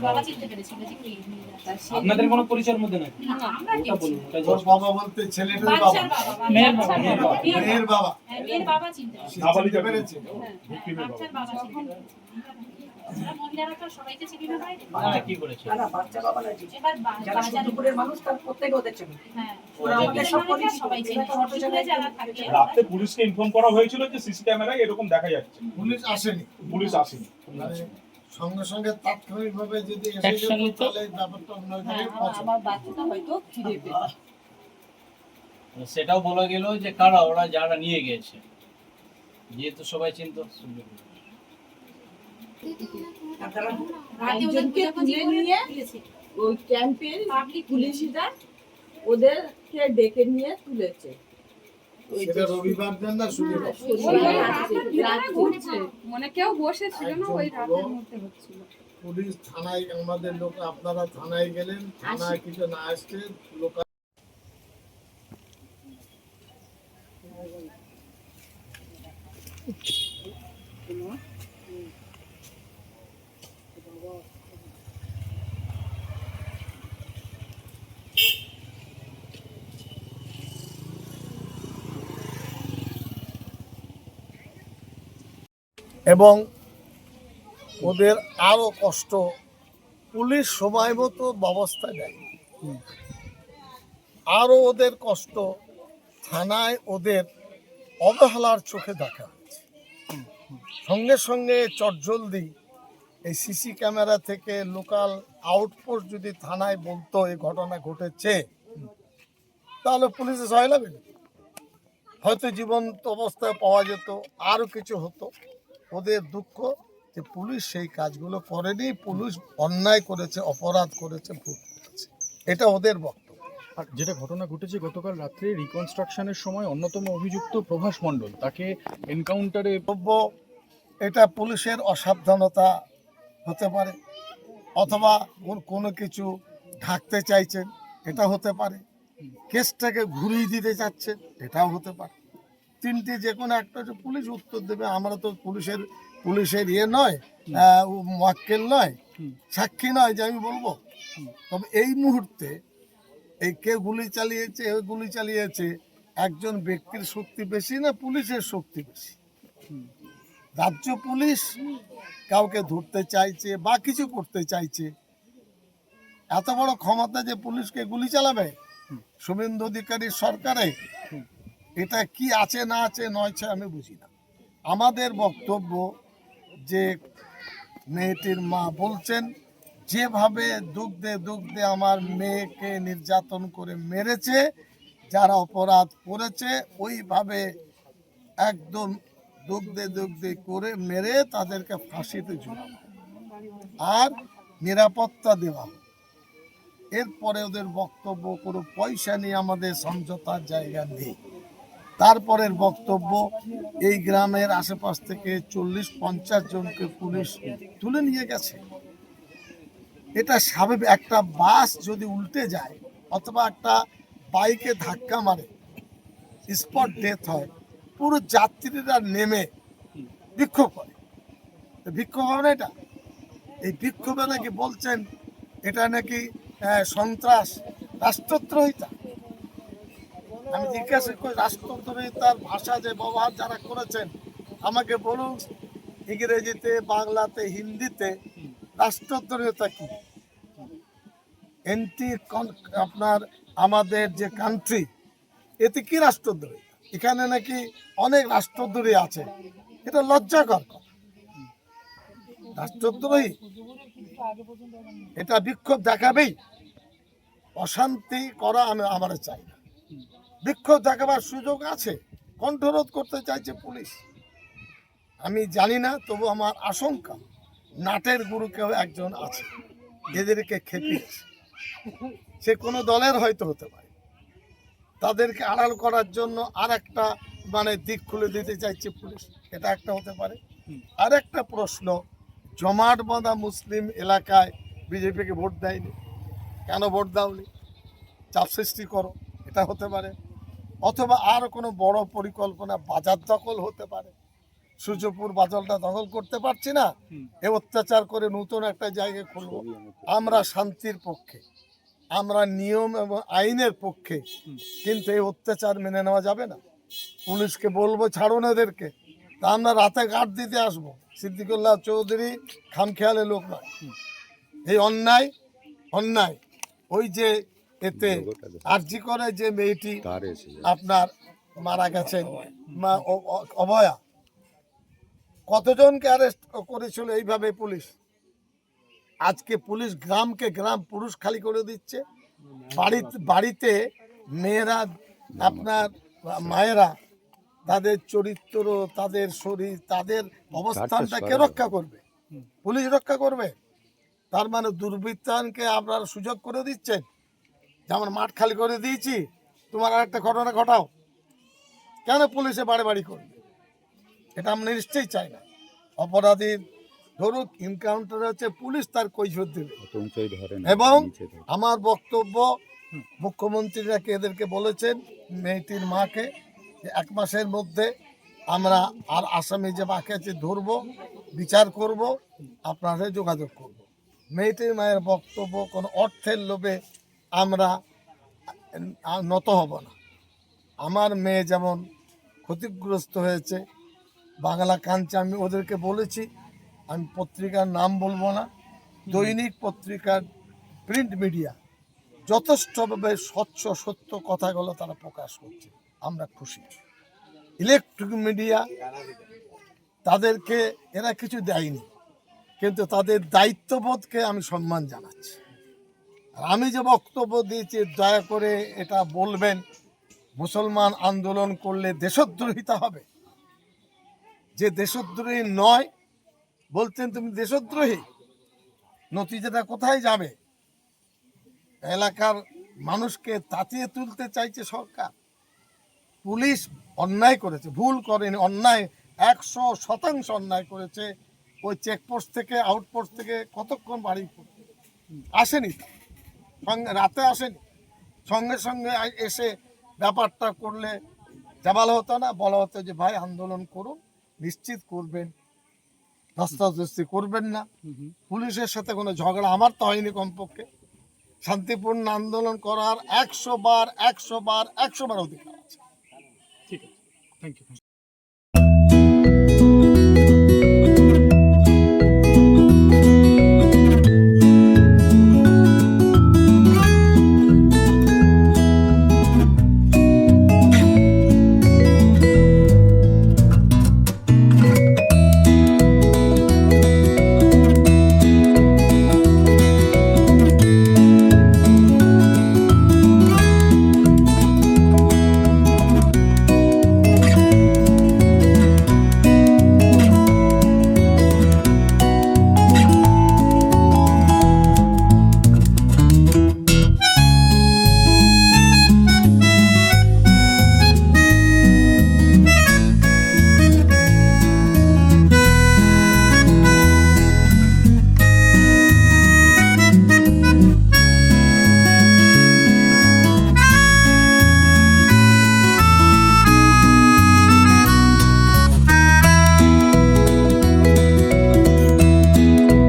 বাবা চিনতে পেরেছিল যে কি আপনাদের কোনো পরিচয়ের মধ্যে নাই? না, আমরা কেউ ছিলাম না। ওর বাবা বলতে ছেলেটার বাবা, বাচ্চার বাবা, মেয়ের বাবা, বাচ্চার মেয়ের বাবা। মেয়ের বাবা, হ্যাঁ, মেয়ের বাবা চিনতে পেরেছে। সে চিনতে পেরেছে। বাচ্চার বাবা চিনতে পেরেছে। আমরা মহিলারা তো সবাইকে চিনি না বাইরে। তারা কি করেছে? না, বাচ্চা বাবা না, এবার যারা বাজারে দুপুরের মানুষ তার প্রত্যেকে ওদের চেনে। হ্যাঁ, ওরা আমাদের সব পরিচিত, সবাই চেনে। এলাকার অটো স্কুলে যারা থাকে রাতে পুলিশকে ইনফর্ম করা হয়েছিল যে সিসি ক্যামেরায় এরকম দেখা যাচ্ছে, পুলিশ আসেনি, পুলিশ আসেনি। মানে সঙ্গে সঙ্গে তাৎক্ষণিক ভাবে যদি এসে যেত একসঙ্গে তো- তাহলে ব্যাপারটা অন্য জায়গায় হ্যাঁ, পৌঁছাতো। আমার বাচ্চাটা হয়তো খিদে পেত। সেটাও বলা গেল যে কারা ওরা যারা নিয়ে গেছে, যেহেতু সবাই চিনত। আর তারা রাতে ওদের একজনকে খোঁজাখুঁজি তুলে করে নিয়ে তুলেছে। ওই ক্যাম্পের Public পুলিশরা ওদেরকে ডেকে নিয়ে তুলেছে। ওই সেটা রবিবার দিন না শনিবার। শনিবার রাত্রে। মানে কেউ বসেছিল না, ওই রাতের মধ্যে হচ্ছিল। পুলিশ থানায়, আমাদের লোক, আপনারা থানায় গেলেন, থানায় কিছু না আসছে লোক। এবং ওদের আরো কষ্ট, পুলিশ সময় মতো ব্যবস্থা নেয়, আরো ওদের কষ্ট, থানায় ওদের অবহেলার চোখে দেখা হয়েছে। সঙ্গে সঙ্গে চটজলদি এই সিসি ক্যামেরা থেকে লোকাল আউটপোস্ট যদি থানায় বলতো এই ঘটনা ঘটেছে, তাহলে পুলিশে সহায় লাগবে না, হয়তো জীবন্ত অবস্থায় পাওয়া যেত, আরও কিছু হতো। ওদের দুঃখ যে পুলিশ সেই কাজগুলো করেনি, পুলিশ অন্যায় করেছে, অপরাধ করেছে, ভুল করেছে, এটা ওদের বক্তব্য। আর যেটা ঘটনা ঘটেছে গতকাল রাত্রে রিকনস্ট্রাকশনের সময় অন্যতম অভিযুক্ত প্রভাস মণ্ডল, তাকে এনকাউন্টারে বক্তব্য, এটা পুলিশের অসাবধানতা হতে পারে, অথবা কোনো কিছু ঢাকতে চাইছেন, এটা হতে পারে, কেসটাকে ঘুরিয়ে দিতে চাচ্ছেন, এটাও হতে পারে। তিনটি যে কোনো একটা হচ্ছে, পুলিশ উত্তর দেবে। আমরা তো পুলিশের ইয়ে নয়, মোয়াক্কেল নয়, সাক্ষী নয় যে আমি বলবো। তবে এই মুহূর্তে এই কে গুলি চালিয়েছে, ওই গুলি চালিয়েছে, একজন ব্যক্তির শক্তি বেশি না পুলিশের শক্তি বেশি? রাজ্য পুলিশ কাউকে ধরতে চাইছে বা কিছু করতে চাইছে, এত বড় ক্ষমতা যে পুলিশকে গুলি চালাবে শুভেন্দু অধিকারীর সরকারে, এটা কি আছে না আছে নয় আমি বুঝি না। আমাদের বক্তব্য যে মেয়েটির মা বলছেন, যেভাবে দুগ্ধে দুগ্ধে আমার মেয়েকে নির্যাতন করে মেরেছে, যারা অপরাধ করেছে ওইভাবে একদম দুগ্ধে দুগ্ধে করে মেরে তাদেরকে ফাঁসিতে ঝুলানো আর নিরাপত্তা দেওয়া। এরপরে ওদের বক্তব্য কোনো পয়সা নিয়ে আমাদের সমঝোতার জায়গা নেই। তারপরের বক্তব্য, এই গ্রামের আশেপাশ থেকে 40-50 জনকে পুলিশ তুলে নিয়ে গেছে। এটা স্বাভাবিক, একটা বাস যদি উল্টে যায় অথবা একটা বাইকে ধাক্কা মারে, স্পট ডেথ হয়, পুরো যাত্রীরা নেমে বিক্ষোভ করে। বিক্ষোভ হবে না এটা? এই বিক্ষোভে নাকি বলছেন এটা নাকি সন্ত্রাস, রাষ্ট্রদ্রোহিতা। আমি জিজ্ঞাসা করি, রাষ্ট্রদ্রোহিতার ভাষা যে ব্যবহার যারা করেছেন আমাকে বলুন, ইংরেজিতে, বাংলাতে, হিন্দিতে রাষ্ট্রদ্রোহিতা কি? আপনার আমাদের যে কান্ট্রি, এতে কি রাষ্ট্রদ্রোহী? এখানে নাকি অনেক রাষ্ট্রদ্রোহী আছে, এটা লজ্জাকর। রাষ্ট্রদ্রোহী এটা বিক্ষোভ দেখাবেই, অশান্তি করা আমরা চাই না। বিক্ষোভ দেখাবার সুযোগ আছে, কণ্ঠরোধ করতে চাইছে পুলিশ। আমি জানি না, তবু আমার আশঙ্কা নাটের গুরু কেউ একজন আছে, এদেরকে খেপিয়েছে। সে কোনো দলের হয়তো হতে পারে, তাদেরকে আড়াল করার জন্য আর একটা দিক খুলে দিতে চাইছে পুলিশ, এটা একটা হতে পারে। আর একটা প্রশ্ন, জমাট বাঁধা মুসলিম এলাকায় বিজেপিকে ভোট দেয়নি, কেন ভোট দাওনি? চাপ সৃষ্টি করো, এটা হতে পারে। অথবা আর কোনো বড় পরিকল্পনা, বাজার দখল হতে পারে। সূর্যপুর বাদলটা দখল করতে পারছি না, এ অত্যাচার করে নতুন একটা জায়গা খুলবো। আমরা শান্তির পক্ষে, আমরা নিয়ম এবং আইনের পক্ষে, কিন্তু এই অত্যাচার মেনে নেওয়া যাবে না। পুলিশকে বলবো ছাড়ুন এদেরকে, তা আমরা রাতে গার্ড দিতে আসবো। সিদ্দিকুল্লাহ চৌধুরী খামখেয়ালে লোক নয়। এই অন্যায় অন্যায় ওই যে এতে আরজি করে যে মেয়েটি আপনার মারা গেছেন, অভয়া, কতজনকে অ্যারেস্ট করেছিল এইভাবে পুলিশ। আজকে পুলিশ গ্রামকে গ্রাম পুরুষ খালি করে দিচ্ছে। বাড়িতে মেয়েরা, আপনার মায়েরা, তাদের চরিত্র, তাদের শরীর, তাদের অবস্থানটাকে রক্ষা করবে, পুলিশ রক্ষা করবে। তার মানে দুর্বৃত্তায়নকে আপনারা সুযোগ করে দিচ্ছেন, যেমন মাঠ খালি করে দিয়েছি, তোমার আর একটা ঘটনা ঘটাও। কেন পুলিশে বাড়ি বাড়ি করবে? এটা আমরা নিশ্চয়ই চাই না। অপরাধীর ধরুক এনকাউন্টার হচ্ছে, পুলিশ তার কৈফিয়ত দেবে। এবং আমার বক্তব্য, মুখ্যমন্ত্রীরা এদেরকে বলেছেন, মেয়েটির মাকে, যে 1 মাসের মধ্যে আমরা আর আসামি যে বাকি আছে ধরবো, বিচার করব, আপনারা যোগাযোগ করব। মেয়েটির মায়ের বক্তব্য, কোনো অর্থের লোভে আমরা নত হব না। আমার মেয়ে যেমন ক্ষতিগ্রস্ত হয়েছে, বাংলা কাঞ্চে আমি ওদেরকে বলেছি, আমি পত্রিকার নাম বলবো না, দৈনিক পত্রিকার প্রিন্ট মিডিয়া যথেষ্টভাবে স্বচ্ছ সত্য কথাগুলো তারা প্রকাশ করছে, আমরা খুশি। ইলেকট্রিক মিডিয়া তাদেরকে এরা কিছু দেয়নি, কিন্তু তাদের দায়িত্ববোধকে আমি সম্মান জানাচ্ছি। আর আমি যে বক্তব্য দিয়েছি, দয়া করে এটা বলবেন, মুসলমান আন্দোলন করলে দেশদ্রোহিতা হবে। যে দেশদ্রোহী নয় বলতেন তুমি দেশদ্রোহী, নতিজাটা কোথায় যাবে? এলাকার মানুষকে তাতিয়ে তুলতে চাইছে সরকার। পুলিশ অন্যায় করেছে, ভুল করেনি, অন্যায় 100% অন্যায় করেছে। ওই চেকপোস্ট থেকে, আউটপোস্ট থেকে কতক্ষণ বাড়ি আসেনি, সঙ্গে রাতে আসেনি, সঙ্গে সঙ্গে এসে ব্যাপারটা করলে জাবাল হতো না? বলা হতো যে ভাই আন্দোলন করুন, নিশ্চিত করবেন, ধস্তাধস্তি করবেন না। পুলিশের সাথে কোনো ঝগড়া আমার তো হয়নি। কমপক্ষে শান্তিপূর্ণ আন্দোলন করার 100 বার অধিকার আছে। ঠিক আছে, থ্যাংক ইউ।